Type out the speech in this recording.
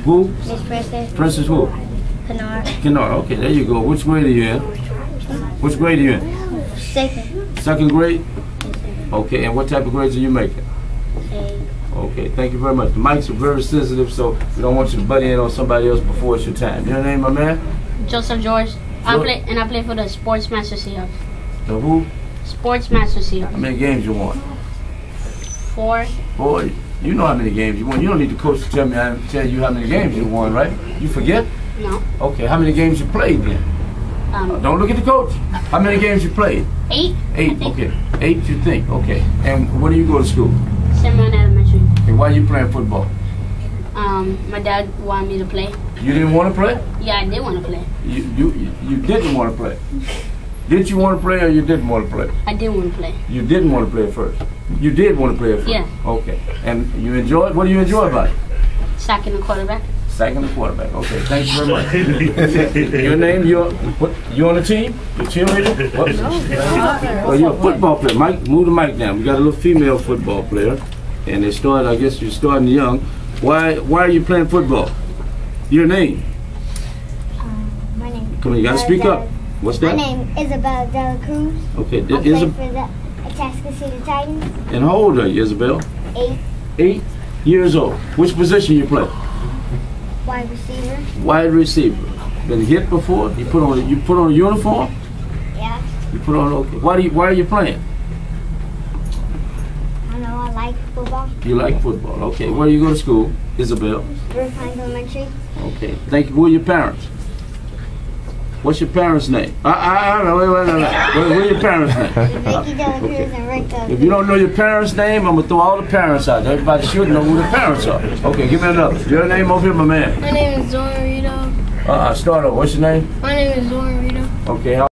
Who? Miss Princess. Princess who? Kennard. Kennard. Okay, there you go. Which grade are you in? Which grade are you in? Second. Second grade? Okay, and what type of grades are you making? A. Okay, thank you very much. The mics are very sensitive, so we don't want you to butt in on somebody else before it's your time. Your name, my man? Joseph George. I play for the Sportsmaster Seahawks. The who? Sportsmaster Seahawks. How many games you won? 4. Boy, you know how many games you won. You don't need the coach to tell you how many games you won, right? You forget? No. Okay, how many games you played then? Don't look at the coach. How many games you played? 8. 8, okay. 8 you think, okay. And where do you go to school? Cimarron Elementary. And why are you playing football? My dad wanted me to play. You didn't want to play? Yeah, I did want to play. You didn't want to play. Did you want to play or you didn't want to play? I did want to play. You didn't want to play at first. You did want to play at first? Yeah. Okay. And you enjoyed? What do you enjoy about it? Sacking the quarterback. Sacking the quarterback. Okay. Thank you very much. Your name? You on the team? You cheerleader? What? Oh, you're a football player. Mike, move the mic down. We got a little female football player, and they started. I guess you're starting young. Why are you playing football? Your name? My name. Come on, you gotta speak up. What's that? My name is Isabel Dela Cruz. Okay, I play for the Itasca City Titans. And how old are you, Isabel? 8. 8 years old. Which position you play? Wide receiver. Wide receiver. Been hit before? You put on a uniform? Yeah. You put on okay. Why are you playing? I know I like football. You like football. Okay. Where do you go to school, Isabel? River Pines Elementary. Okay. Thank you. Who are your parents? What's your parents' name? Wait. What are your parents' name? Vicky Dela Cruz and Rick Dela Cruz. If you don't know your parents' name, I'm gonna throw all the parents out. Everybody should know who the parents are. Okay, give me another. Your name over here, my man. My name is Zoran Rito. Start over. What's your name? My name is Zoran Rito. Okay.